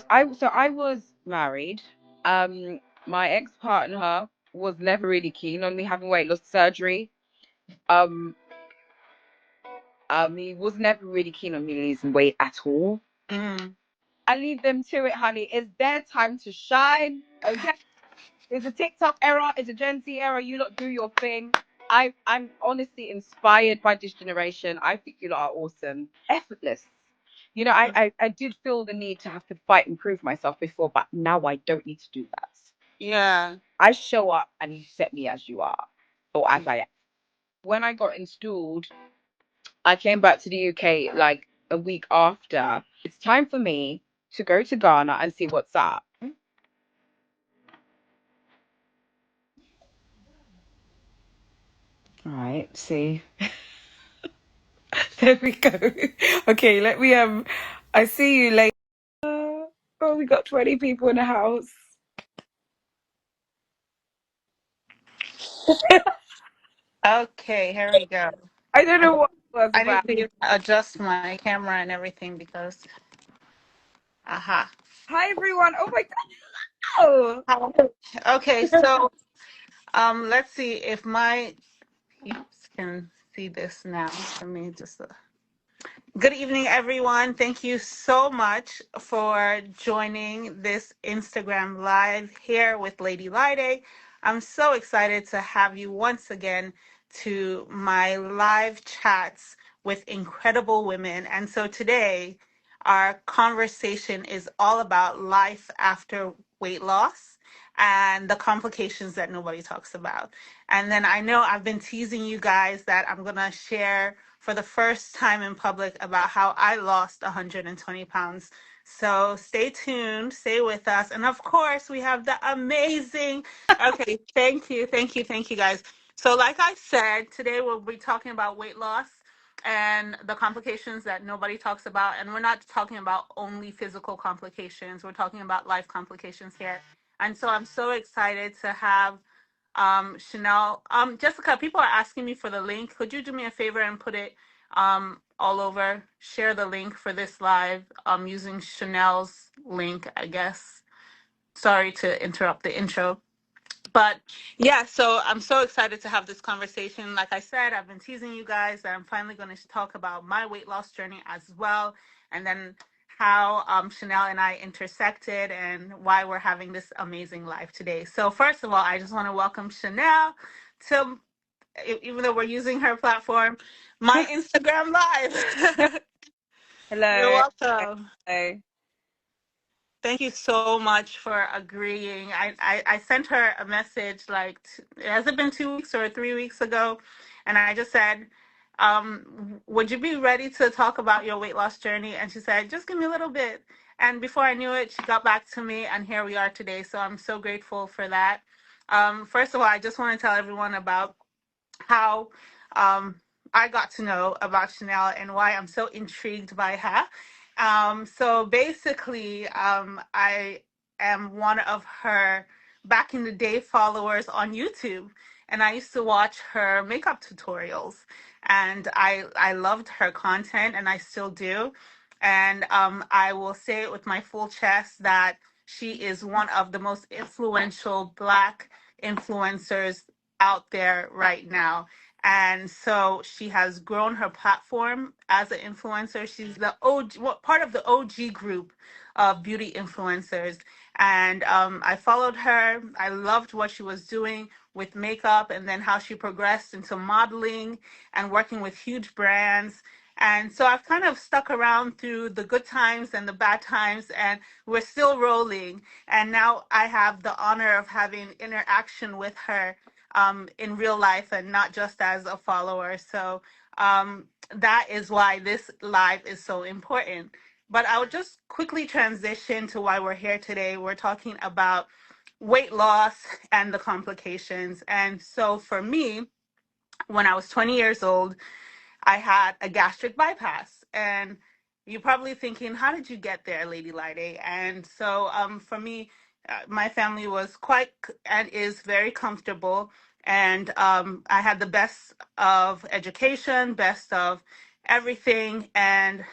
I was married. My ex-partner was never really keen on me having weight loss surgery. Um, he was never really keen on me losing weight at all. Mm. I leave them to it, honey. It's their time to shine. Okay. It's a TikTok era, it's a Gen Z era. You lot do your thing. I'm honestly inspired by this generation. I think you lot are awesome. Effortless. I did feel the need to have to fight and prove myself before, but now I don't need to do that. Yeah. I show up and you accept me as you are, or as I am. When I got installed, I came back to the UK like a week after. It's time for me to go to Ghana and see what's up. All right, see. There we go. Okay, let me I see you later. Oh, we got 20 people in the house. Okay, here we go. I don't know what it was I need about. to adjust my camera and everything because, aha. Hi everyone. Oh my god. Okay, so let's see if my peeps can see this now. Let me just. Good evening, everyone. Thank you so much for joining this Instagram Live here with Lady Laide. I'm so excited to have you once again to my live chats with incredible women. And so today, our conversation is all about life after weight loss and the complications that nobody talks about. And then I know I've been teasing you guys that I'm going to share for the first time in public about how I lost 120 pounds. So stay tuned, stay with us. And of course, we have the amazing, okay, thank you guys. So, like I said, today we'll be talking about weight loss and the complications that nobody talks about. And we're not talking about only physical complications, we're talking about life complications here. And so I'm so excited to have Chanel. Jessica, people are asking me for the link. Could you do me a favor and put it all over? Share the link for this live using Chanel's link, I guess. Sorry to interrupt the intro. But yeah, so I'm so excited to have this conversation. Like I said, I've been teasing you guys that I'm finally going to talk about my weight loss journey as well. And then how Chanel and I intersected and why we're having this amazing life today. So first of all, I just want to welcome Chanel to, even though we're using her platform, my Instagram Live. You're Hello. welcome. Hello. Thank you so much for agreeing. I sent her a message like, has it been 2 weeks or 3 weeks ago? And I just said, would you be ready to talk about your weight loss journey? And she said, just give me a little bit. And before I knew it, she got back to me, and here we are today. So I'm so grateful for that. First of all, I just want to tell everyone about how I got to know about Chanel and why I'm so intrigued by her. So basically, I am one of her back in the day followers on YouTube, and I used to watch her makeup tutorials, and I loved her content, and I still do. And I will say it with my full chest that she is one of the most influential Black influencers out there right now. And so she has grown her platform as an influencer. She's the part of the OG group of beauty influencers. And I followed her. I loved what she was doing with makeup and then how she progressed into modeling and working with huge brands. And so I've kind of stuck around through the good times and the bad times, and we're still rolling. And now I have the honor of having interaction with her in real life and not just as a follower. So that is why this live is so important. But I'll just quickly transition to why we're here today. We're talking about weight loss and the complications. And so for me, when I was 20 years old, I had a gastric bypass. And you're probably thinking, how did you get there, Lady Lide? And so for me, my family was quite and is very comfortable. And I had the best of education, best of everything. And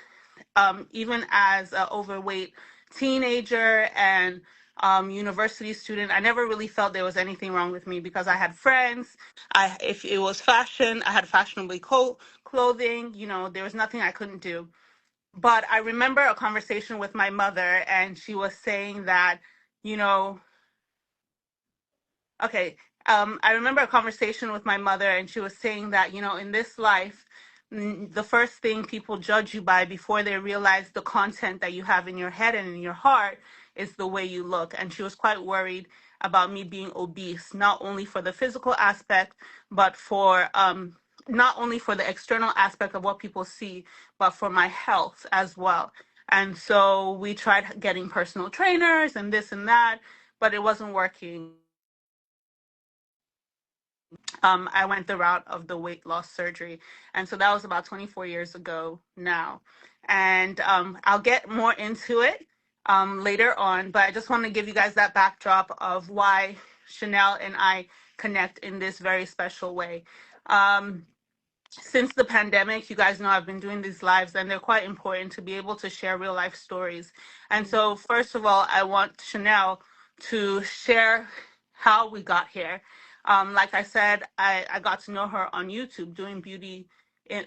even as an overweight teenager and university student, I never really felt there was anything wrong with me because I had friends. If it was fashion, I had fashionably clothing. You know, there was nothing I couldn't do. But I remember a conversation with my mother, and she was saying that, you know, okay. I remember a conversation with my mother, and she was saying that, you know, in this life, the first thing people judge you by before they realize the content that you have in your head and in your heart is the way you look. And she was quite worried about me being obese, not only for the physical aspect, but for not only for the external aspect of what people see, but for my health as well. And so we tried getting personal trainers and this and that, but it wasn't working. I went the route of the weight loss surgery. And so that was about 24 years ago now. And I'll get more into it later on, but I just want to give you guys that backdrop of why Chanel and I connect in this very special way. Um, since the pandemic, you guys know I've been doing these lives, and they're quite important to be able to share real life stories. And so, first of all, I want Chanel to share how we got here. Like I said, I got to know her on YouTube doing beauty in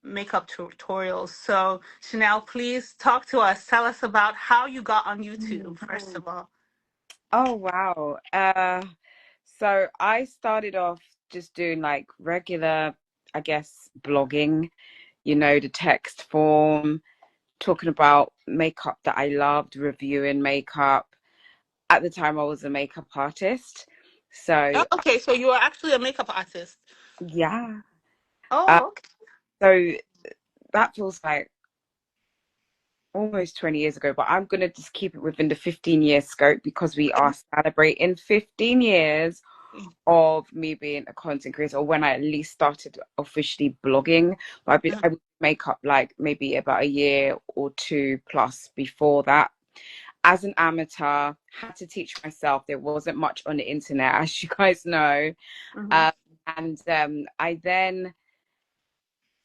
makeup tutorials. So, Chanel, please talk to us. Tell us about how you got on YouTube, first of all. Oh wow. So I started off just doing like regular, I guess, blogging, the text form, talking about makeup that I loved, reviewing makeup. At the time I was a makeup artist. Oh, So okay, so you are actually a makeup artist. yeah. Uh, Oh, okay. so that feels like almost 20 years ago, but I'm gonna just keep it within the 15-year scope because we are celebrating 15 years of me being a content creator, or when I at least started officially blogging. But I would make up like maybe about a year or two plus before that. As an amateur, had to teach myself. There wasn't much on the internet, as you guys know. Mm-hmm. Um, and I then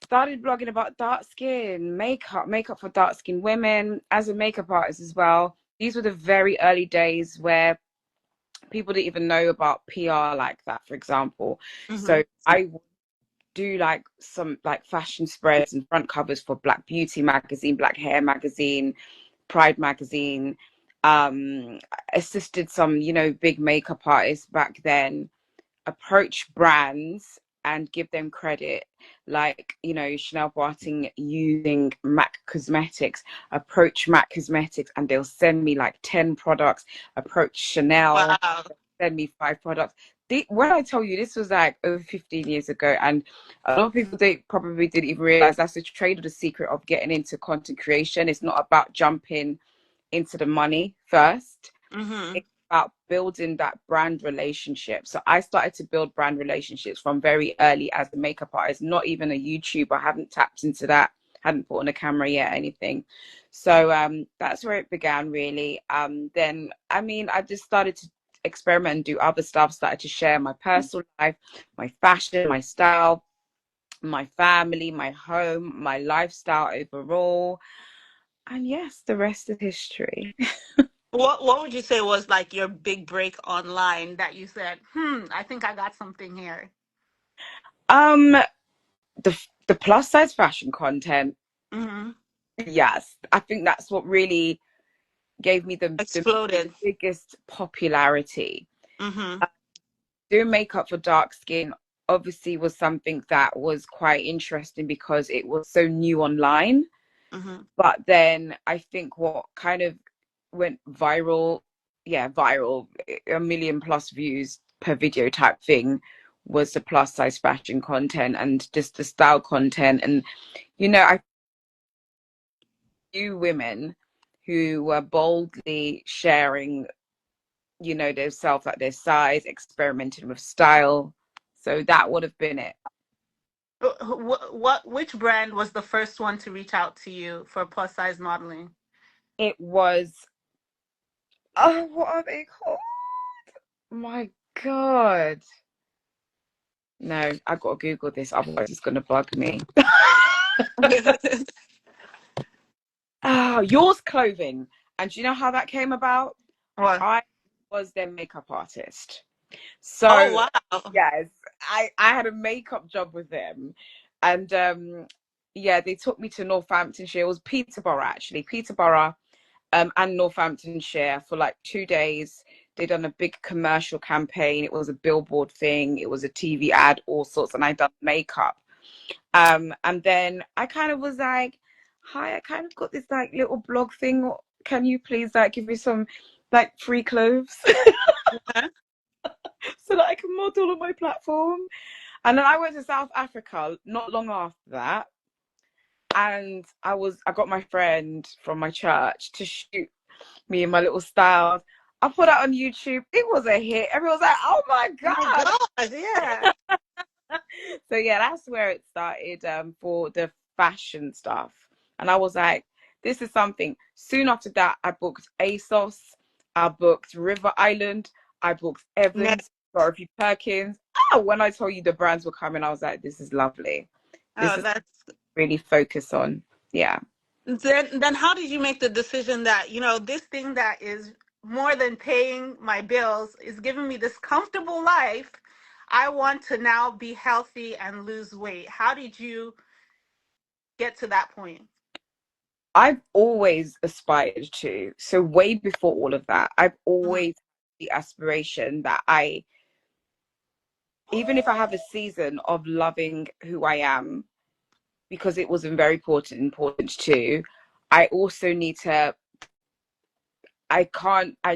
started blogging about dark skin, makeup for dark skin women as a makeup artist as well. These were the very early days where people didn't even know about PR like that, for example. Mm-hmm. So I would do like some like fashion spreads and front covers for Black Beauty magazine, Black Hair magazine, Pride magazine. Assisted some, big makeup artists back then approach brands and give them credit, like Chanel Boateng using MAC Cosmetics, approach MAC Cosmetics and they'll send me like 10 products. Approach Chanel, Wow. send me 5 products. When I tell you this was like over 15 years ago, and a lot of people probably didn't even realize that's the trade or the secret of getting into content creation. It's not about jumping into the money first. Mm-hmm. It's about building that brand relationship. So I started to build brand relationships from very early as a makeup artist, not even a YouTuber. I haven't tapped into that, hadn't put on a camera yet, anything. So that's where it began, really. Then, I mean, I just started to experiment and do other stuff, started to share my personal life, my fashion, my style, my family, my home, my lifestyle overall. And yes, the rest is history. What would you say was like your big break online that you said, I think I got something here. Um, the plus size fashion content, Mm-hmm. yes, I think that's what really gave me the Exploded. biggest popularity. Mm-hmm. Uh, Doing makeup for dark skin obviously was something that was quite interesting because it was so new online. Mm-hmm. But then I think what kind of went viral, yeah, viral, a million plus views per video type thing, was the plus size fashion content and just the style content. And I knew women who were boldly sharing, themselves at their size, experimenting with style. So that would have been it. Which brand was the first one to reach out to you for plus size modeling? It was, oh, what are they called? My God. No, I gotta Google this, otherwise it's gonna bug me. Yours clothing. And do you know how that came about? What? I was their makeup artist. Oh, So wow. yes, I had a makeup job with them, and yeah, they took me to Northamptonshire. It was Peterborough actually, Peterborough, and Northamptonshire for like 2 days. They done a big commercial campaign. It was a billboard thing. It was a TV ad, all sorts, and I done makeup. And then I kind of was like, "Hi, I kind of got this like little blog thing. Can you please like give me some like free clothes Huh? so that I can model on my platform?" And then I went to South Africa not long after that, and I got my friend from my church to shoot me and my little styles. I put it on YouTube. It was a hit. Everyone was like, "Oh my Oh my god!" God, yeah. So yeah, that's where it started for the fashion stuff. And I was like, "This is something." Soon after that, I booked ASOS. I booked River Island. I booked Ne- Evans, Dorothy Perkins. Oh, when I told you the brands were coming, I was like, "This is lovely. This Oh, is that's really focus on." Yeah. then how did you make the decision that, this thing that is more than paying my bills is giving me this comfortable life? I want to now be healthy and lose weight. How did you get to that point? I've always aspired to. So way before all of that, I've Mhm. always had the aspiration that even if I have a season of loving who I am, because it was very important too, I also need to, I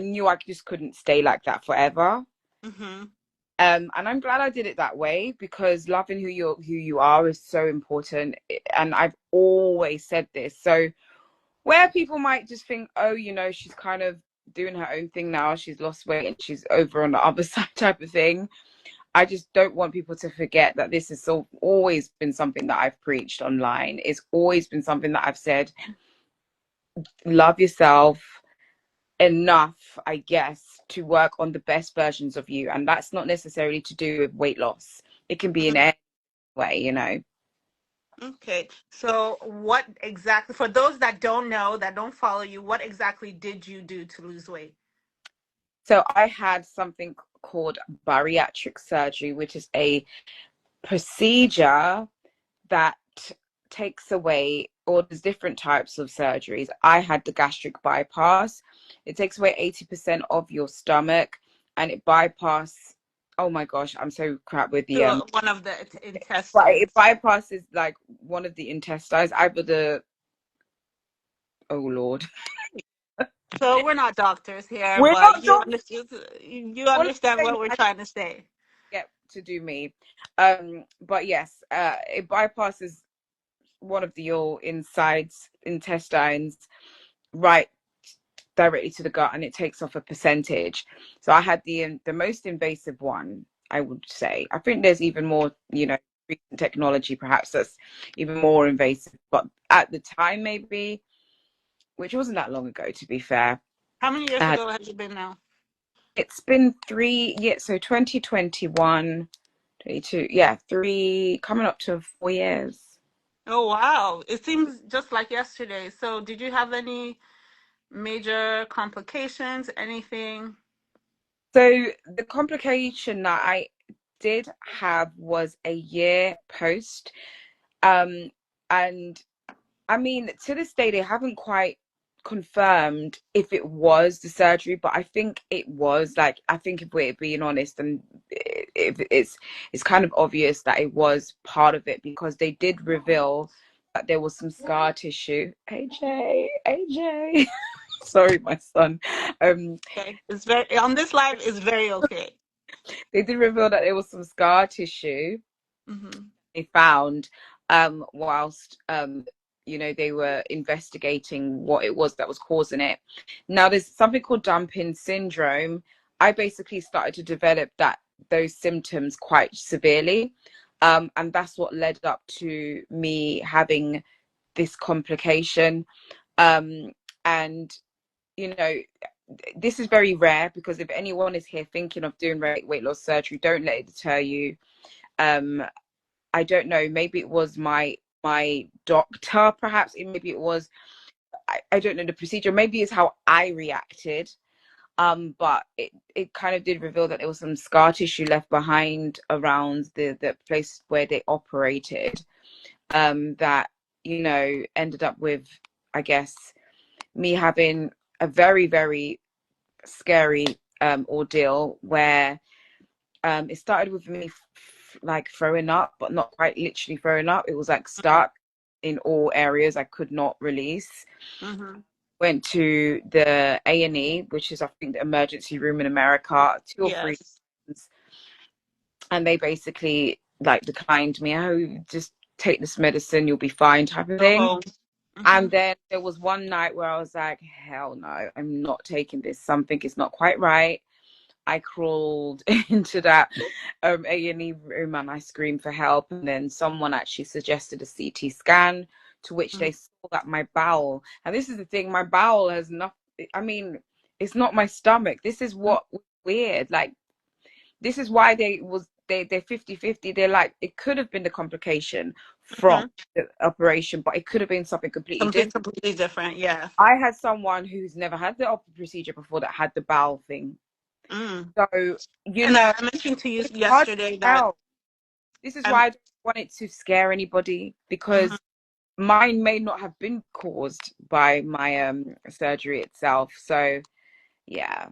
knew I just couldn't stay like that forever. Mhm. And I'm glad I did it that way because loving who you are is so important. And I've always said this. So where people might just think, oh, she's kind of doing her own thing now. She's lost weight and she's over on the other side type of thing. I just don't want people to forget that this has always been something that I've preached online. It's always been something that I've said, love yourself enough, I guess, to work on the best versions of you. And that's not necessarily to do with weight loss. It can be in any way. Okay. So what exactly, for those that don't know, that don't follow you, what exactly did you do to lose weight? So I had something called bariatric surgery, which is a procedure that takes away, or there's different types of surgeries. I had the gastric bypass. It takes away 80% of your stomach, and it bypass. Oh my gosh, I'm so crap with the To one of the but it intestines. bypasses like one of the intestines, either the, oh Lord. So we're not doctors here, We're but not you doing understand, you all I'm understand saying. what we're trying to say. Get to do me. But yes, it bypasses one of the your insides intestines right directly to the gut, and it takes off a percentage. So I had the most invasive one, I would say. I think there's even more, recent technology perhaps that's even more invasive. But at the time, maybe, which wasn't that long ago, to be fair, How many I years had, ago has it been now? it's been 3 years. So 2021, 22, yeah, three coming up to 4 years. Oh, wow. It seems just like yesterday. So did you have any major complications, anything? So the complication that I did have was a year post. Um, and I mean, to this day, they haven't quite confirmed if it was the surgery, but I think it was. Like, I think if we're being honest, and if it's kind of obvious that it was part of it because they did reveal that there was some scar tissue. AJ. Sorry, my son. Um, Okay. It's very, on this live, it's very okay. they did reveal that there was some scar tissue Hmm. they found whilst they were investigating what it was that was causing it. Now there's something called dumping syndrome. I basically started to develop those symptoms quite severely, and that's what led up to me having this complication. And you know this is very rare, because if anyone is here thinking of doing weight loss surgery, don't let it deter you. um I don't know. Maybe it was my doctor, perhaps. Maybe it was I don't know the procedure. Maybe it's how I reacted. But it kind of did reveal that there was some scar tissue left behind around the place where they operated. That, you know, ended up with, I guess, me having a very, very scary ordeal where it started with me like throwing up, but not quite literally throwing up. It was like stuck in all areas I could not release. Mm-hmm. Went to the A&E, which is I think the emergency room in America, two or three Yes. times, and they basically like declined me. Oh, just take this medicine, you'll be fine, type of Go thing. home. Mm-hmm. And then there was one night where I was like, hell no, I'm not taking this. Something is not quite right. I crawled into that A&E room and I screamed for help. And then someone actually suggested a CT scan, to which Mm-hmm. they saw that my bowel, and this is the thing, my bowel has nothing, I mean, it's not my stomach. This is what was weird. Like, this is why they're 50-50. They're like, it could have been the complication from Mm-hmm. the operation, but it could have been something completely Something different. completely different. Yeah. I had someone who's never had the procedure before that had the bowel thing. Mm. So, you And know, I mentioned to you it's hard to yesterday that tell. This is I'm. why I don't want it to scare anybody, Mhm. because mine may not have been caused by my surgery itself. So yeah.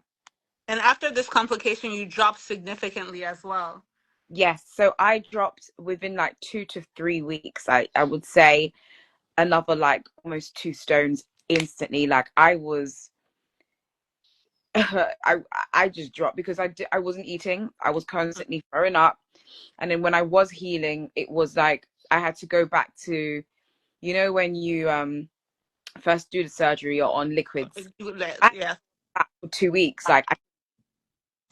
And after this complication, you dropped significantly as well. Yes. So I dropped within like 2 to 3 weeks. I would say another like almost 2 stones instantly. Like I was I just dropped because I wasn't eating. I was constantly throwing up. And then when I was healing, it was like I had to go back to, you know, when you first do the surgery, you're on liquids. I had Yeah. that for 2 weeks.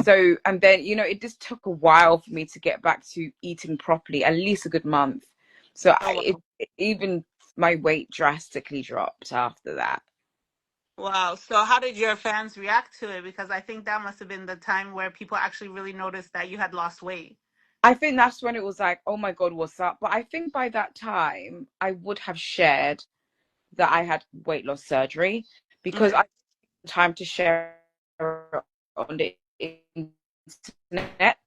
So, and then, you know, it just took a while for me to get back to eating properly, at least a good month. So Oh wow. even my weight drastically dropped after that. Wow. So how did your fans react to it? Because I think that must have been the time where people actually really noticed that you had lost weight. I think that's when it was like, oh my God, what's up? But I think by that time, I would have shared that I had weight loss surgery, because I Mm-hmm. had time to share on the internet.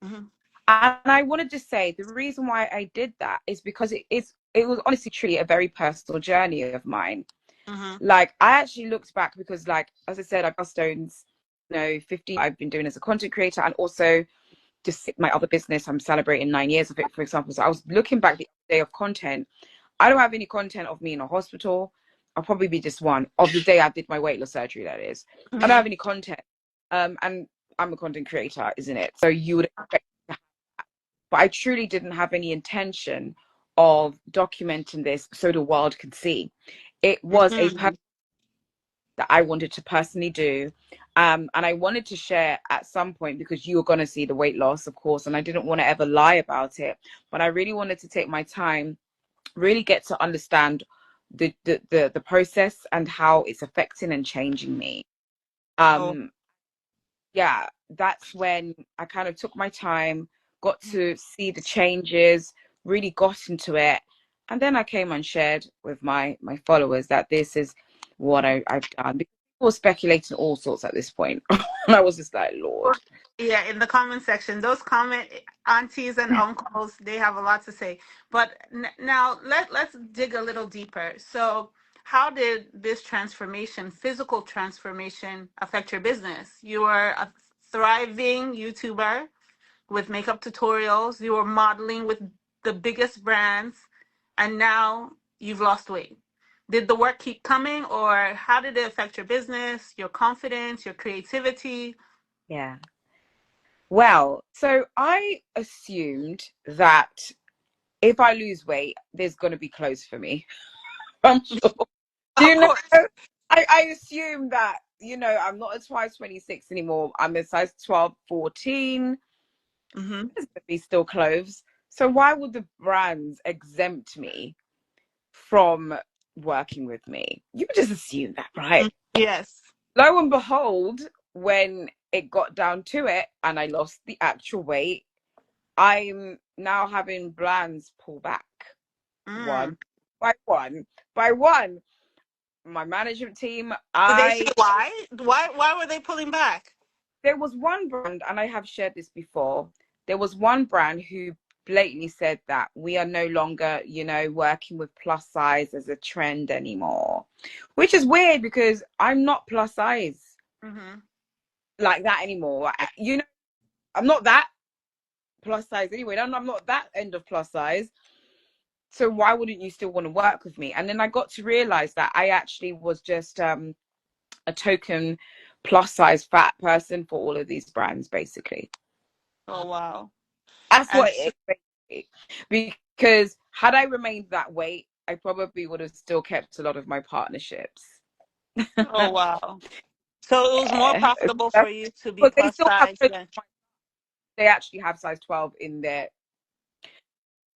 Mm-hmm. And I wanted to say the reason why I did that is because it was honestly truly a very personal journey of mine. Mm-hmm. Like I actually looked back because, like, as I said, I got stones, 15 I've been doing as a content creator, and also just my other business. I'm celebrating 9 years of it, for example. So I was looking back the day of content. I don't have any content of me in a hospital. I'll probably be just one of the day I did my weight loss surgery. That is, I don't have Mm-hmm. any content. And I'm a content creator, isn't it? So you would expect, but I truly didn't have any intention of documenting this so the world could see. It was a Mm-hmm. that I wanted to personally do. And I wanted to share at some point, because you were going to see the weight loss, of course, and I didn't want to ever lie about it. But I really wanted to take my time, really get to understand the process and how it's affecting and changing me. Oh. Um, yeah, that's when I kind of took my time, got to see the changes, really got into it. And then I came and shared with my followers that this is what I've done. Because people were speculating all sorts at this point. And I was just like, Lord. Yeah, in the comment section, those comment aunties and uncles, they have a lot to say. But now let's dig a little deeper. So, how did this transformation, physical transformation, affect your business? You are a thriving YouTuber with makeup tutorials. You were modeling with the biggest brands, and now you've lost weight. Did the work keep coming, or how did it affect your business, your confidence, your creativity? Yeah. Well, so I assumed that if I lose weight, there's going to be clothes for me. I'm sure. Do Of you know? course. I assume that, I'm not a size 26 anymore. I'm a size 12, 14. Hmm. There's going to be still clothes. So why would the brands exempt me from working with me? You would just assume that, right? Yes. Lo and behold, when it got down to it and I lost the actual weight, I'm now having brands pull back Mm. one by one by one. my management team. Did they say I why? Why were they pulling back? There was one brand, and I have shared this before. There was one brand who blatantly said that we are no longer, working with plus size as a trend anymore, which is weird because I'm not plus size Mm-hmm. like that anymore. I'm not that plus size anyway. I'm not that end of plus size. So why wouldn't you still want to work with me? And then I got to realize that I actually was just a token plus size fat person for all of these brands, basically. Oh wow. That's And what it is, basically. Because had I remained that weight, I probably would have still kept a lot of my partnerships. oh wow. So it was more Yeah. profitable for you to be But they plus still have, size than. they actually have size 12 in their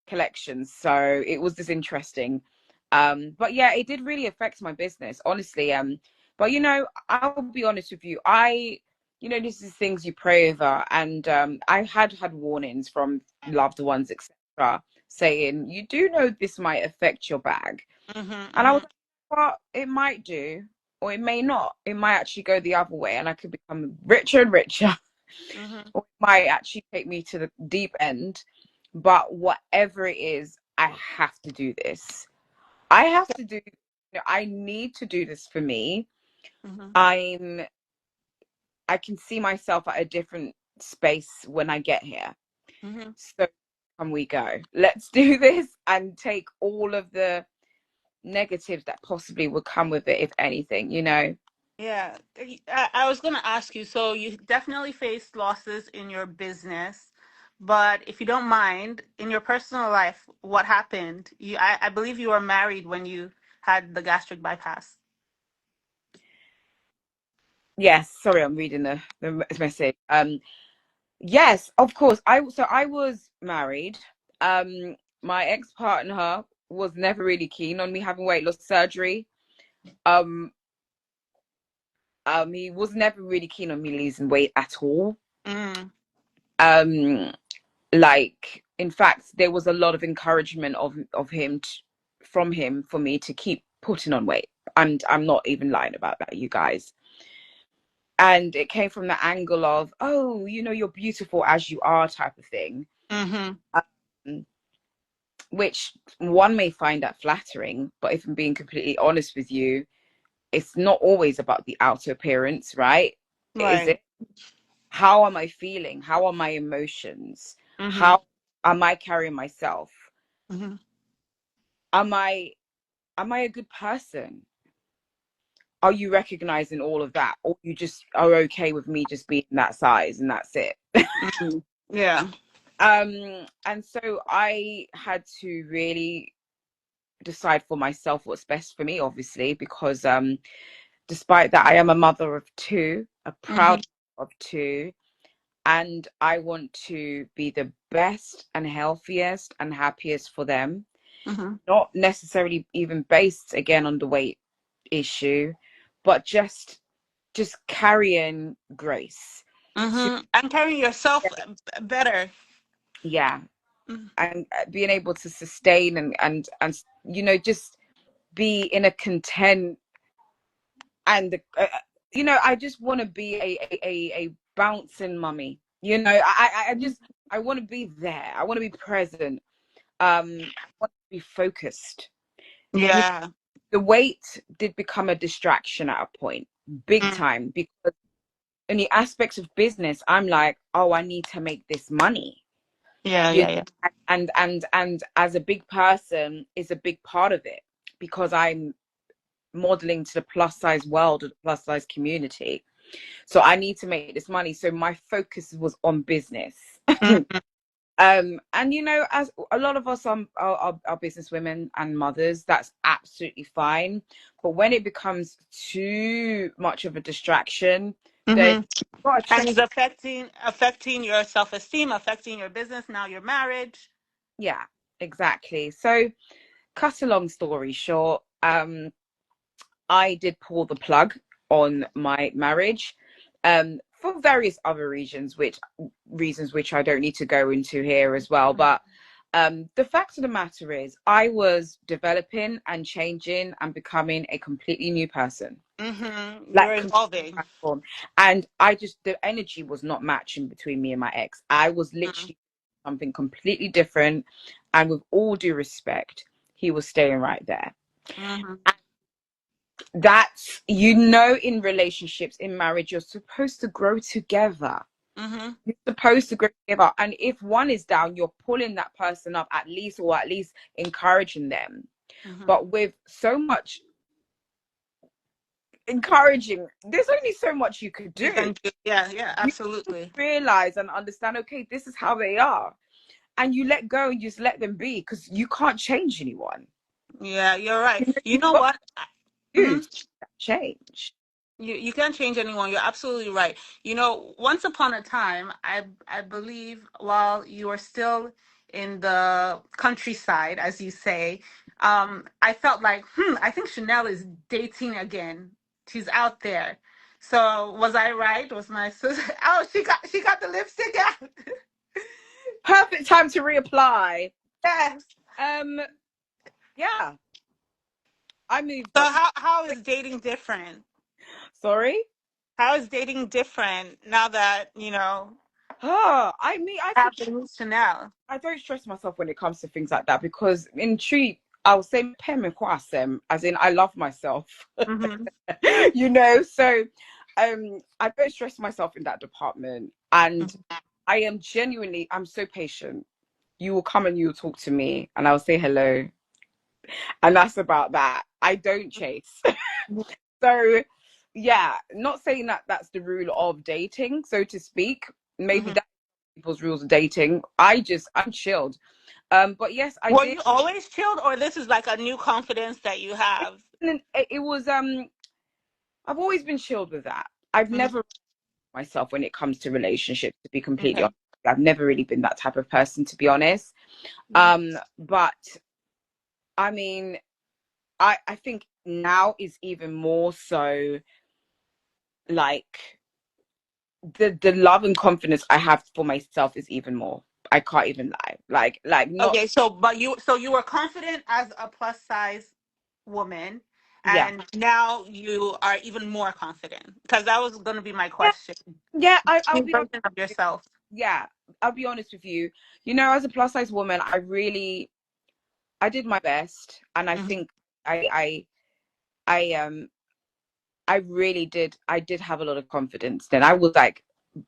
collections. So it was just interesting. But yeah, it did really affect my business, honestly. But I'll be honest with you. This is things you pray over, and I had warnings from loved ones, etc., saying you do know this might affect your bag, Mm-hmm, and I was mm-hmm, like, well, it might do, or it may not. It might actually go the other way, and I could become richer and richer, mm-hmm. or it might actually take me to the deep end. But whatever it is, I have to do this. I have to do, I need to do this for me. Mm-hmm, I'm, I can see myself at a different space when I get here. mm-hmm. So can we go? Let's do this and take all of the negatives that possibly would come with it, if anything. Yeah, I was going to ask you. So you definitely faced losses in your business, but if you don't mind, in your personal life, what happened? I believe you were married when you had the gastric bypass. Yes, sorry, I'm reading the message. Yes, of course. I was married. My ex-partner was never really keen on me having weight loss surgery. Um, he was never really keen on me losing weight at all. Mm, Um, like in fact, there was a lot of encouragement of him from him for me to keep putting on weight. And I'm not even lying about that, you guys. And it came from the angle of, oh, you're beautiful as you are type of thing. mm-hmm. Um, which one may find that flattering, but if I'm being completely honest with you, it's not always about the outer appearance, right? Is Right. it? How am I feeling? How are my emotions? Mm-hmm. How am I carrying myself? Mm-hmm. Am I a good person? Are you recognizing all of that, or you just are okay with me just being that size and that's it? Mm-hmm. Yeah. And so I had to really decide for myself what's best for me, obviously, because despite that, I am a mother of two, a Mm-hmm. proud mother of two, and I want to be the best and healthiest and happiest for them. Mm-hmm. Not necessarily even based again on the weight issue, but just carrying grace to, Mm-hmm. And carrying yourself better. yeah, Mm-hmm. and being able to sustain and just be in a content and I just want to be a bouncing mummy. I just I want to be there. I want to be present. I want to be focused. You know, Yeah. the weight did become a distraction at a point, big Mm. time, because in the aspects of business, I'm like, oh, I need to make this money. Yeah, You yeah, yeah. and as a big person is a big part of it because I'm modeling to the plus size world or the plus size community. So I need to make this money. So my focus was on business. Mm-hmm. And as a lot of us are business women and mothers, that's absolutely fine. But when it becomes too much of a distraction, then Mm-hmm. you've got to And check. it's affecting your self-esteem, affecting your business, now your marriage. Yeah, exactly. So cut a long story short, I did pull the plug on my marriage, for various other reasons, which I don't need to go into here as well. But The fact of the matter is, I was developing and changing and becoming a completely new person, Mm-hmm. You're like completely evolving. transformed. And I just, the energy was not matching between me and my ex. I was literally something completely different. And with all due respect, he was staying right there. Mm-hmm. That's, you know, in relationships, in marriage, you're supposed to grow together. Mm-hmm. You're supposed to grow together. And if one is down, you're pulling that person up at least, or at least encouraging them. Mm-hmm. But with so much encouraging, there's only so much you could You do. can do, yeah, yeah, You absolutely. realize and understand, okay, this is how they are. And you let go and you just let them be, because you can't change anyone. Yeah, you're right. You know, You you've know got what? to Mm-hmm. choose that change. You can't change anyone. You're absolutely right. You know, once upon a time, I believe while you were still in the countryside, as you say, I felt like, I think Chanel is dating again. She's out there. So was I right? Was my sister? Oh, she got the lipstick out. Perfect time to reapply. Yes. Um, yeah, I moved So on. how is dating different? Sorry. How is dating different now that I mean, have the new Chanel? I don't stress myself when it comes to things like that, because in truth, I'll say pem and kwasem, as in I love myself. Mm-hmm. You know, so I don't stress myself in that department. And I am genuinely, I'm so patient. You will come and you will talk to me and I'll say hello. And that's about that. I don't chase. So yeah, not saying that that's the rule of dating, so to speak. Maybe Mm-hmm. that's people's rules of dating. I'm chilled. But yes, I Were did. you always chilled, or this is like a new confidence that you have? It was I've always been chilled with that. I've Mhm. never myself when it comes to relationships, to be completely Okay. honest. I've never really been that type of person, to be honest. Mhm. But I mean, I think now is even more so, like, the love and confidence I have for myself is even more. I can't even lie. Like not, Okay, so you were confident as a plus size woman, yeah. and now you are even more confident, because that was going to be my Yeah, question. yeah, I'll New be honest. version of yourself. Yeah, I'll be honest with you. You know, as a plus size woman, I did my best, and I Mhm. think I I I really did. I did have a lot of confidence. Then I was like,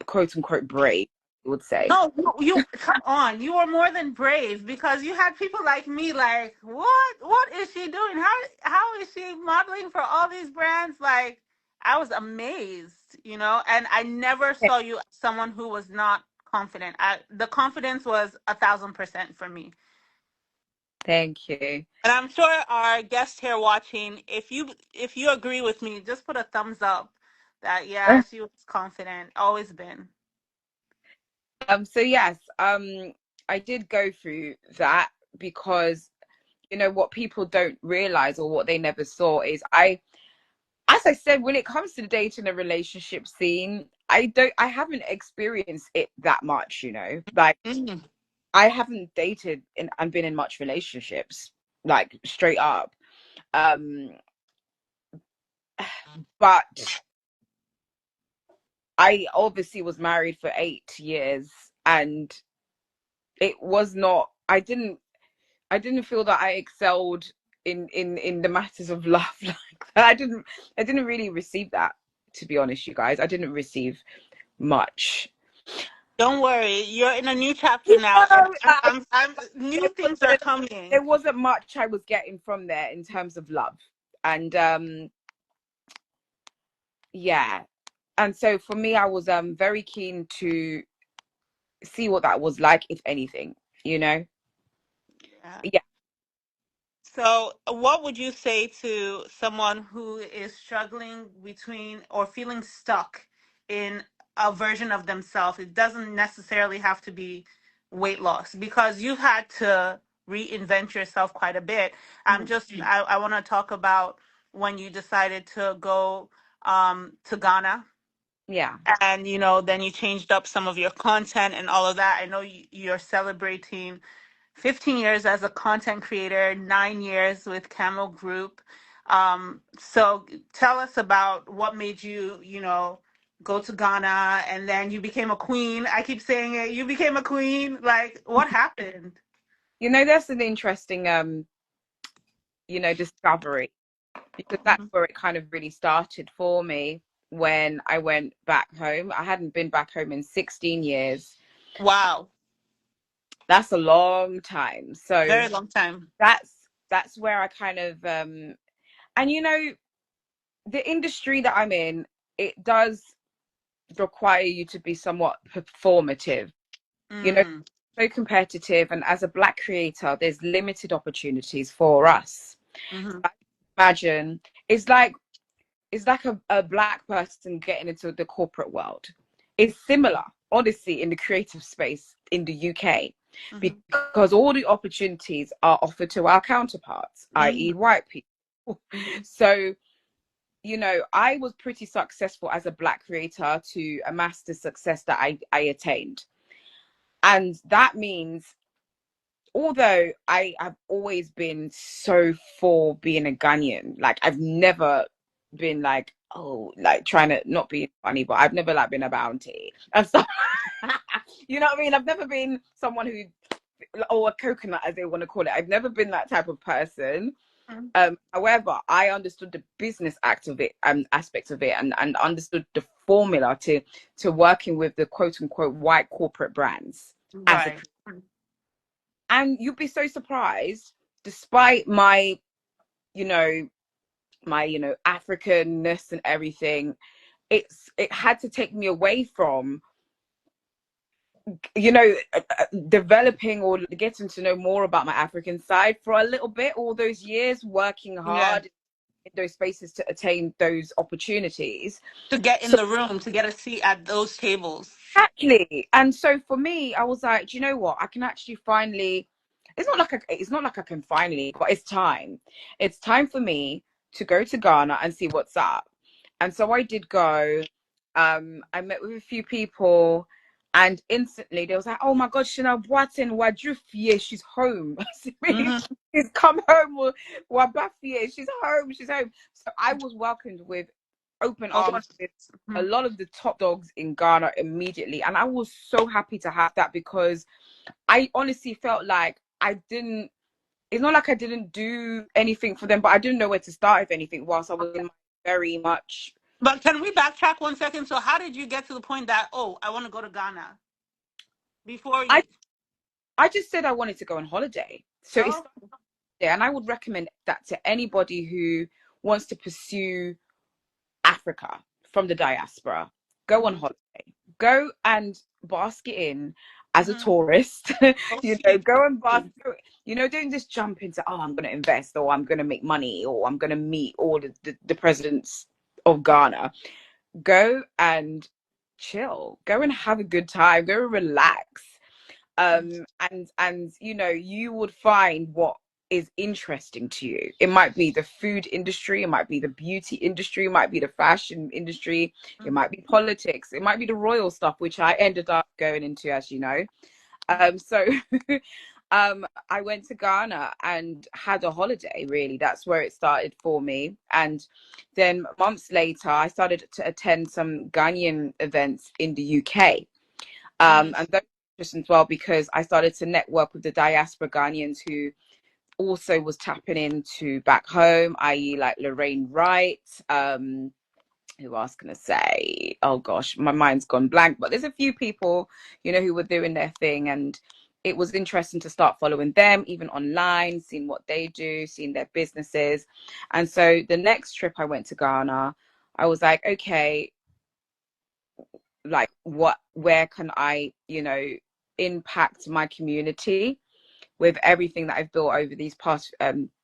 quote unquote, brave, I would say. No, you come on. You were more than brave, because you had people like me like, what? What is she doing? How is she modeling for all these brands? Like, I was amazed, and I never saw you as someone who was not confident. The confidence was 1,000% for me. Thank you. And I'm sure our guest here watching, if you agree with me, just put a thumbs up that yeah, she was confident, always been. So yes, I did go through that, because you know what people don't realize, or what they never saw, is as I said, when it comes to the dating and relationship scene, I haven't experienced it that much, you know. Like, Mhm. I haven't dated and been in much relationships, like, straight up. Um, but I obviously was married for 8 years, and it was not. I didn't feel that I excelled in the matters of love like that. I didn't really receive that, to be honest, you guys. I didn't receive much. Don't worry, you're in a new chapter You now, and know, new there things are wasn't coming. there wasn't much I was getting from there in terms of love, and yeah. And so for me, I was very keen to see what that was like, if anything, you know. Yeah. Yeah. So, what would you say to someone who is struggling between or feeling stuck in a version of themselves? It doesn't necessarily have to be weight loss, because you've had to reinvent yourself quite a bit. I want to talk about when you decided to go to Ghana, Yeah. and then you changed up some of your content and all of that. I know you're celebrating 15 years as a content creator, 9 years with Camel Group. So tell us about what made you, go to Ghana and then you became a queen. I keep saying it. You became a queen. Like, what happened? That's an interesting discovery, because that's Mhm. where it kind of really started for me when I went back home. I hadn't been back home in 16 years. Wow. That's a long time. So Very long time. that's where I kind of and the industry that I'm in, it does require you to be somewhat performative. You know, Mm. so competitive, and as a black creator, there's limited opportunities for us. Hmm. Imagine it's like a black person getting into the corporate world. It's similar, honestly, in the creative space in the UK, Hmm. because all the opportunities are offered to our counterparts, i.e., Hmm. white people. Hmm. So, I was pretty successful as a black creator to amass the success that I attained. And that means, although I have always been so for being a Ghanaian, like I've never been like, oh, like trying to not be funny, but I've never like been a bounty and stuff. You know what I mean? I've never been someone who, or a coconut as they want to call it. I've never been that type of person. However, I understood the business act of it and aspects of it, and understood the formula to working with the quote unquote white corporate brands as a, Right. and you'd be so surprised, despite my, you know, Africanness and everything, it had to take me away from, developing or getting to know more about my African side for a little bit, all those years working Yeah. hard in those spaces to attain those opportunities. To get in So the room, to get a seat at those tables. exactly. And so for me, I was like, do you know what? I can actually finally, it's not like I can finally, but it's time. It's time for me to go to Ghana and see what's up. And so I did go. I met with a few people, and instantly they was like, oh my God, Chanel Boateng, Wadrufie, she's home. Hmm. She's come home. Wabafie, she's home. She's home. So I was welcomed with open Open. arms, a lot of the top dogs in Ghana immediately. And I was so happy to have that, because I honestly felt like it's not like I didn't do anything for them, but I didn't know where to start, if anything, whilst I was in my very much. But can we backtrack 1 second? So how did you get to the point that, oh, I want to go to Ghana before I, you? I just said I wanted to go on holiday. So it's Oh. there. And I would recommend that to anybody who wants to pursue Africa from the diaspora. Go on Hmm. holiday. Go and bask it in as a Hmm. tourist. Oh, sweet. Go and bask. Don't just jump into, oh, I'm going to invest, or I'm going to make money, or I'm going to meet all the presidents of Ghana. Go and chill. Go and have a good time. Go and relax. And you would find what is interesting to you. It might be the food industry, it might be the beauty industry, it might be the fashion industry, it Mhm. might be politics, it might be the royal stuff, which I ended up going into, as you know. So I went to Ghana and had a holiday, really. That's where it started for me. And then months later, I started to attend some Ghanaian events in the UK. Mm. And that's interesting as well, because I started to network with the diaspora Ghanaians who also was tapping into back home, i.e., like Lorraine Wright. Who else can I say? Oh gosh, my mind's gone blank. But there's a few people, who were doing their thing, and it was interesting to start following them, even online, seeing what they do, seeing their businesses. And so the next trip I went to Ghana, I was like, okay, like where can I, impact my community with everything that I've built over these past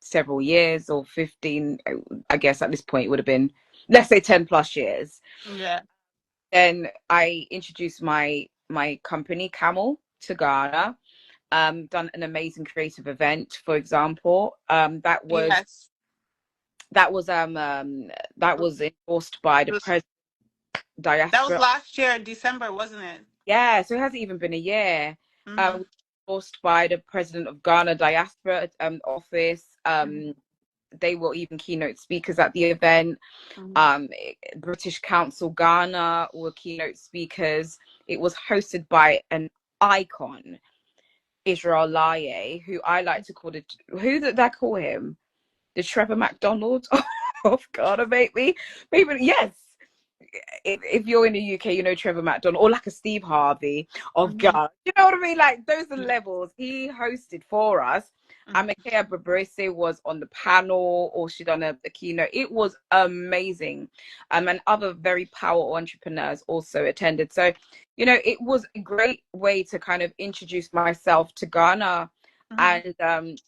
several years, or 15, I guess at this point it would have been, let's say, 10 plus years. Yeah. Then I introduced my company Camel to Ghana. Done an amazing creative event, for example. Yes. That was um, um that was endorsed by the It was, president that was diaspora. last year, December, wasn't it? Yeah, so it hasn't even been a year. Hmm. Uh, endorsed by the president of Ghana Diaspora office. They were even keynote speakers at the event. Um, British Council Ghana were keynote speakers. It was hosted by an icon, Israel Laide, who I like to call who did I call him? The Trevor McDonald of Ghana, maybe. Maybe, yes. If you're in the UK, you know Trevor McDonald, or like a Steve Harvey of God. You know what I mean? Like those are levels he hosted for us. And Makaya Babrise was on the panel, or she done a keynote. It was amazing. And other very powerful entrepreneurs also attended. So, you know, it was a great way to kind of introduce myself to Ghana and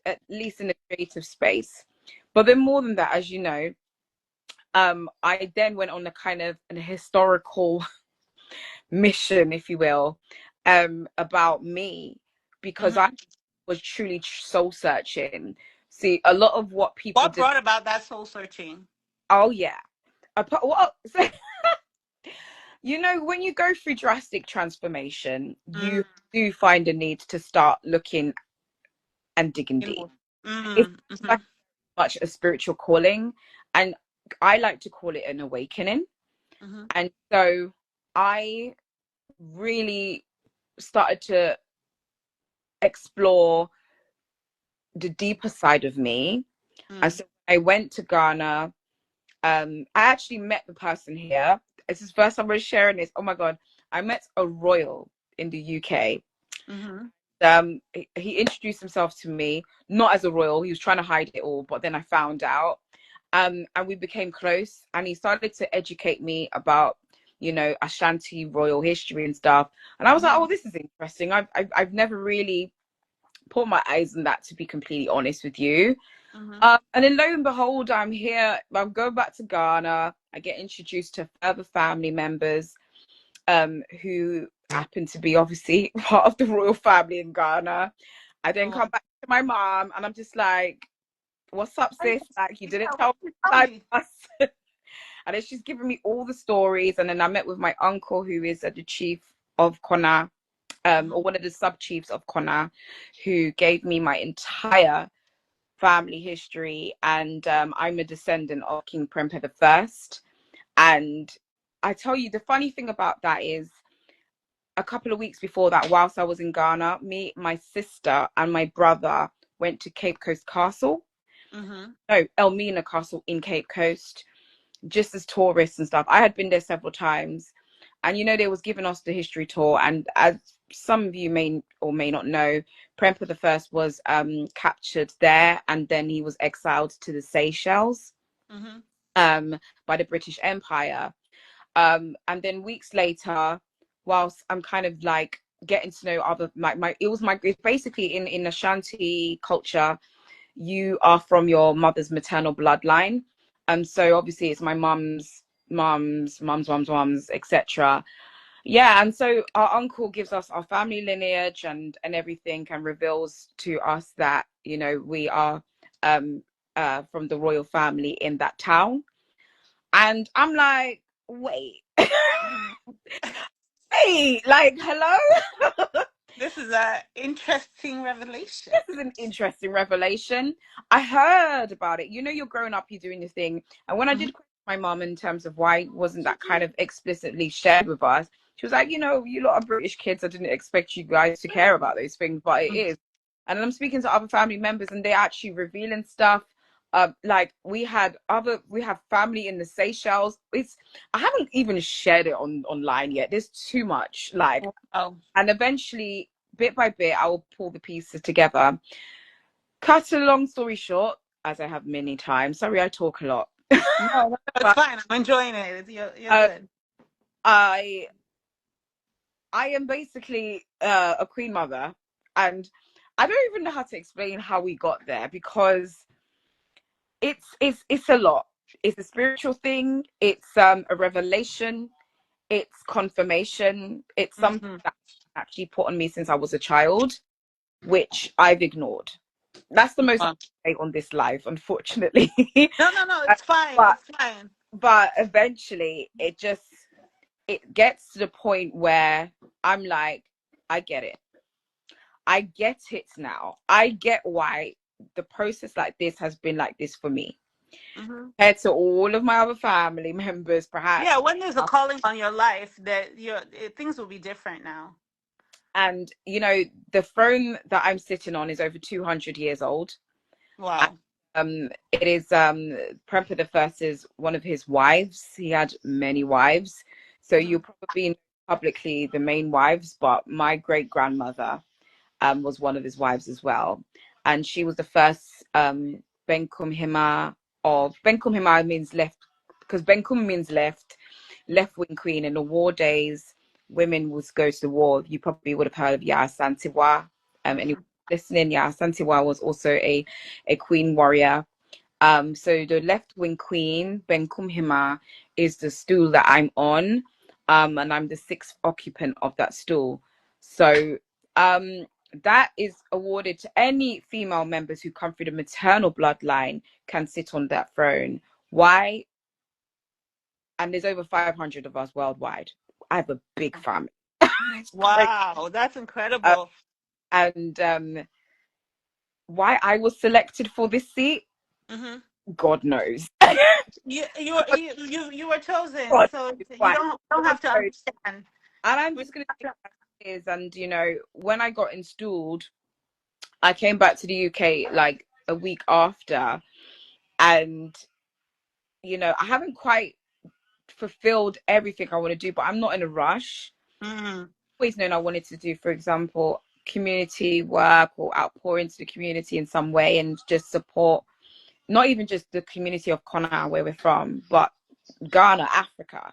at least in the creative space. But then more than that, as you know, I then went on a kind of an historical mission, if you will, about me, because I was truly soul searching. See, a lot of what people What did. brought about that soul searching? Oh yeah, what? So, you know, when you go through drastic transformation, you do find a need to start looking and digging deep. It's like much a spiritual calling, and I like to call it an awakening. And so I really started to explore the deeper side of me. And so I went to Ghana. I actually met the person here. This is the first time we're sharing this. Oh my God. I met a royal in the UK. He introduced himself to me, not as a royal. He was trying to hide it all, but then I found out. And we became close, and he started to educate me about, you know, Ashanti royal history and stuff. And I was like, oh, this is interesting. I've never really put my eyes on that, to be completely honest with you. And then lo and behold, I'm here. I'm going back to Ghana. I get introduced to further family members who happen to be obviously part of the royal family in Ghana. I then come back to my mom, and I'm just like, what's up, sis? Like, you didn't tell me us. And then she's giving me all the stories. And then I met with my uncle, who is the chief of Kona, or one of the sub chiefs of Kona, who gave me my entire family history. And I'm a descendant of King Prempeh the First. And I tell you, the funny thing about that is, a couple of weeks before that, whilst I was in Ghana, me, my sister, and my brother went to Cape Coast Castle. No, Elmina Castle in Cape Coast, just as tourists and stuff. I had been there several times, and you know, they was giving us the history tour. And as some of you may or may not know, Prempeh the First was captured there, and then he was exiled to the Seychelles by the British Empire. And then weeks later, whilst I'm kind of like getting to know other, like it's basically in Ashanti culture, you are from your mother's maternal bloodline. So obviously it's my mum's, etc. Yeah, and so our uncle gives us our family lineage and everything, and reveals to us that, you know, we are from the royal family in that town. And I'm like, wait, hey, like, hello? This is an interesting revelation. This is an interesting revelation. I heard about it. You know, you're growing up, you're doing your thing. And when I did question my mom in terms of why wasn't that kind of explicitly shared with us, she was like, you know, you lot are British kids. I didn't expect you guys to care about those things, but it is. And I'm speaking to other family members, and they're actually revealing stuff. Like we have family in the Seychelles. I haven't even shared it online yet. There's too much. Like, and eventually, bit by bit, I will pull the pieces together. Cut a long story short, as I have many times. Sorry, I talk a lot. No, it's fine. I'm enjoying it. You're good. I am basically a queen mother, and I don't even know how to explain how we got there, because it's a lot. It's a spiritual thing. It's a revelation. It's confirmation. It's something that actually put on me since I was a child, which I've ignored. That's the most I say on this live, unfortunately. No, it's fine. but, It's fine. But eventually it gets to the point where I'm like, I get it. I get it now. I get why the process like this has been like this for me. Hmm. Compared to all of my other family members, Yeah, perhaps. when there's a calling on your life, that things will be different now. And, you know, the throne that I'm sitting on is over 200 years old. Wow. It is Premper the First is one of his wives. He had many wives. So you Hmm. probably know publicly the main wives, but my great grandmother was one of his wives as well. And she was the first Benkum Hima of Benkum Hima means left, because Benkum means left wing queen. In the war days, women would go to the war. You probably would have heard of Yaa Santiwa. Anyone Hmm. listening, Yaa Santiwa was also a queen warrior. So the left wing queen, Benkum Hima, is the stool that I'm on. And I'm the sixth occupant of that stool. So um, that is awarded to any female members who come through the maternal bloodline can sit on that throne. Why? And there's over 500 of us worldwide. I have a big family. It's crazy. Wow, that's Uh, incredible. and why I was selected for this seat, Hmm. God knows. You were chosen, God so knows you why. don't God have to knows. understand. And I'm We just going to don't say have to- it is. And, you know, when I got installed, I came back to the UK like a week after. And, you know, I haven't quite fulfilled everything I want to do, but I'm not in a rush. Mm, Always known I wanted to do, for example, community work or outpour into the community in some way and just support not even just the community of Kona where we're from, but Ghana, Africa.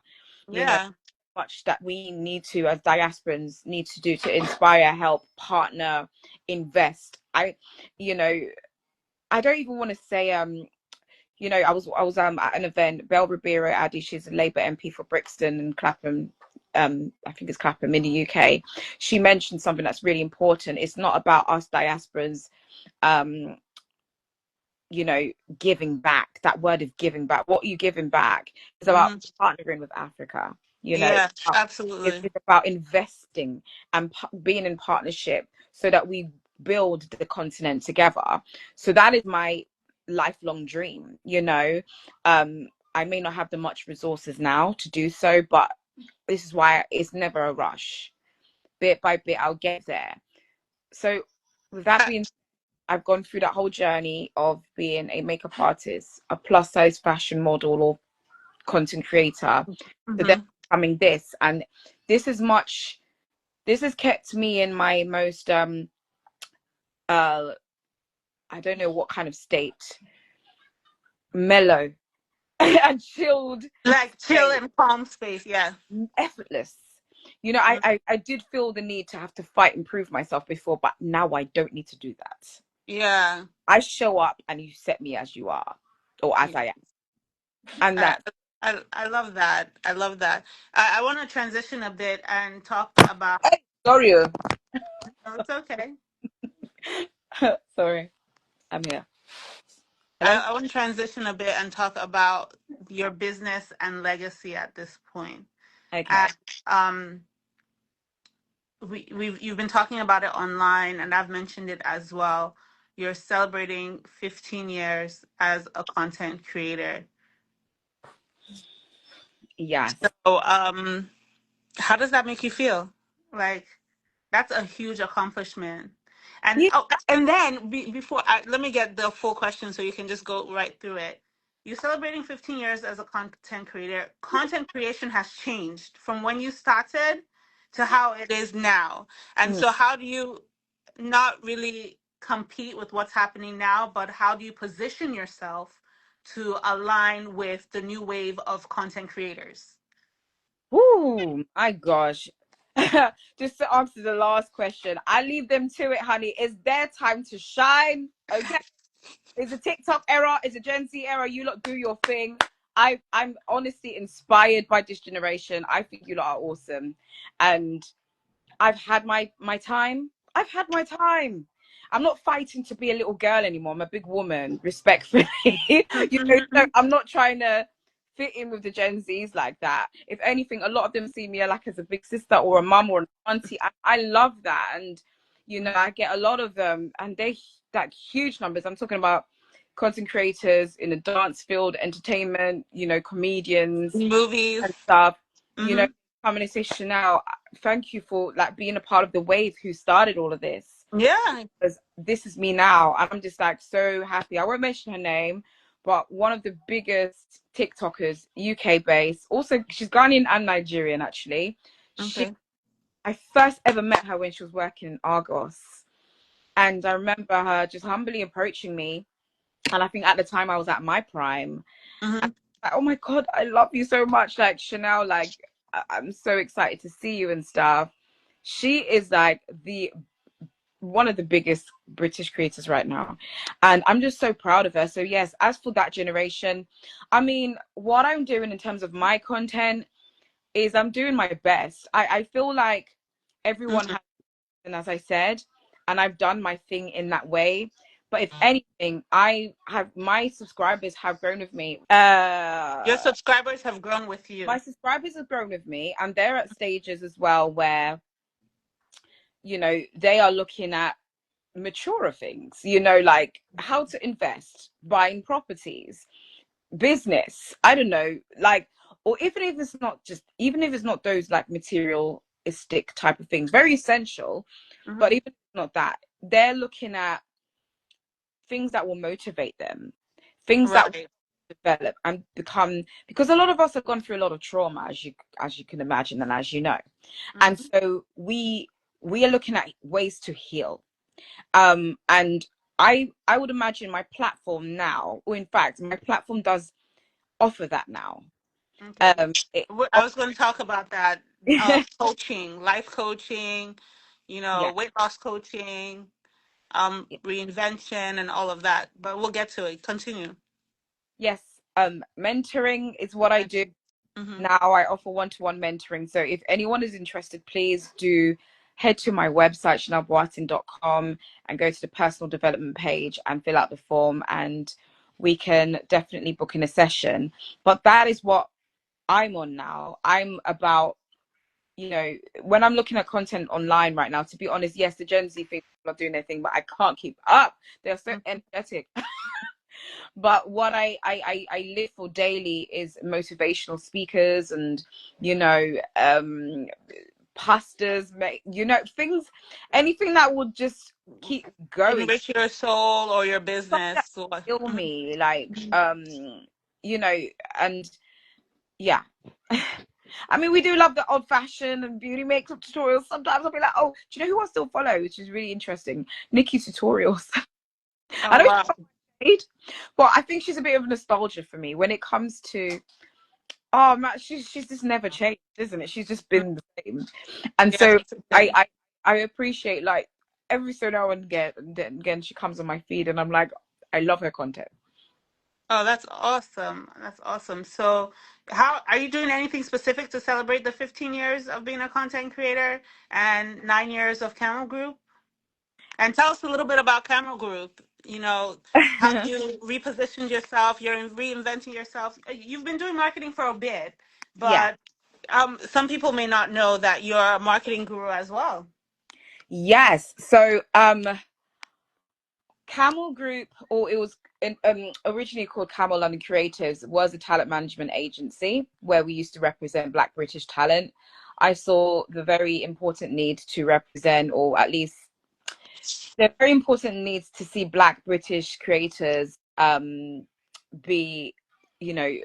You know, yeah. much that we need to as diasporans need to do to inspire, help, partner, invest. You know, I don't even want to say you know, I was at an event. Belle Ribeiro Addy, she's a Labour MP for Brixton and Clapham. I think it's Clapham in the UK. She mentioned something that's really important. It's not about us diasporans, um, you know, giving back. That word of giving back. What are you giving back? It's about Hmm. partnering with Africa. You know, Yeah, it's absolutely. about investing and being in partnership so that we build the continent together. So that is my lifelong dream. You know, I may not have the much resources now to do so, but this is why it's never a rush. Bit by bit, I'll get there. So, with that Uh, being, I've gone through that whole journey of being a makeup artist, a plus size fashion model, or content creator, to then mhm. becoming this. And this is much this has kept me in my most uh I don't know what kind of state, mellow and chilled Like chill state, and calm space. Yeah, effortless. You know, mm, I did feel the need to have to fight and prove myself before, but now I don't need to do that. yeah. I show up and you set me as you are, or as I am. And I, that, I love that. I love that. I want to transition a bit and talk about. hey, sorry, No, it's okay. sorry, I'm here. Hello? I want to transition a bit and talk about your business and legacy at this point. Okay. And um, you've been talking about it online, and I've mentioned it as well. You're celebrating 15 years as a content creator. Yes. So, how does that make you feel? Like, that's a huge accomplishment. And Yeah. oh, and then before let me get the full question so you can just go right through it. You're celebrating 15 years as a content creator. Content creation has changed from when you started to how it is now. And Mm. so how do you not really compete with what's happening now, but how do you position yourself to align with the new wave of content creators? Ooh, my gosh. Just to answer the last question, I leave them to it, honey. It's their time to shine. Okay. It's a TikTok era, it's a Gen Z era. You lot do your thing. I'm honestly inspired by this generation. I think you lot are awesome. And I've had my time. I've had my time. I'm not fighting to be a little girl anymore. I'm a big woman, respectfully. You know, so I'm not trying to fit in with the Gen Zs like that. If anything, a lot of them see me like as a big sister or a mum or an auntie. I love that. And I get a lot of them, and they're like huge numbers. I'm talking about content creators in the dance field, entertainment, comedians and Movies. stuff, Mm-hmm. coming and say, Chanel, thank you for like being a part of the wave who started all of this. Yeah. Because this is me now. And I'm just like so happy. I won't mention her name, but one of the biggest TikTokers, UK based, also she's Ghanaian and Nigerian actually. She Okay. I first ever met her when she was working in Argos. And I remember her just humbly approaching me. And I think at the time I was at my prime. Mm-hmm. Like, oh my God, I love you so much. Like, Chanel, like, I'm so excited to see you and stuff. She is like the one of the biggest British creators right now. And I'm just so proud of her. So, yes, as for that generation, I mean, what I'm doing in terms of my content is I'm doing my best. I feel like everyone Mm-hmm. has, and as I said, and I've done my thing in that way. But if anything, I have my subscribers have grown with me. Your subscribers have grown with My you. subscribers have grown with me, and they're at stages as well where they are looking at maturer things, like how to invest, buying properties, business. I don't know, like, or even if it's not those like materialistic type of things, very essential, but Mm-hmm. even if it's not that, they're looking at things that will motivate them, things that will Right. develop and become, because a lot of us have gone through a lot of trauma, as you can imagine and as you know. And Mm-hmm. so we are looking at ways to heal. And I would imagine my platform now, or in fact my platform does offer that now. Okay. It I was going to talk about that. offers, Coaching, life coaching, yeah, weight loss coaching, reinvention, and all of that. But we'll get to it. Continue. yes, mentoring is what I do Mm-hmm. now. I offer one-to-one mentoring. So if anyone is interested, please do head to my website, chanelboating.com, and go to the personal development page and fill out the form, and we can definitely book in a session. But that is what I'm on now. I'm about, when I'm looking at content online right now, to be honest, yes, the Gen Z thing are doing their thing, but I can't keep up. They're so energetic. But what I live for daily is motivational speakers and pastors, things, anything that would just keep going, Enrich your soul or your something that business. heal Mhm. me, like you know and yeah. I mean, we do love the old fashioned and beauty makeup tutorials. Sometimes I'll be like, oh, do you know who I still follow, which is really interesting? Nikki Tutorials. I Oh don't wow. hate, but I think she's a bit of nostalgia for me when it comes to, oh man, she's just never changed, isn't it? She's just Mm. been the same. And Yeah, so that's the I thing. I, I appreciate, like, every so now and again she comes on my feed and I'm like, I love her content. Oh, that's awesome. That's awesome. So, how are you doing anything specific to celebrate the 15 years of being a content creator and 9 years of Camel Group? And tell us a little bit about Camel Group. How you repositioned yourself, you're reinventing yourself. You've been doing marketing for a bit, Yeah. but some people may not know that you're a marketing guru as well. Yes. So Camel Group, or it was originally called Camel London Creatives, was a talent management agency where we used to represent Black British talent. I saw the very important need to represent, or at least the very important needs to see Black British creators be, you know,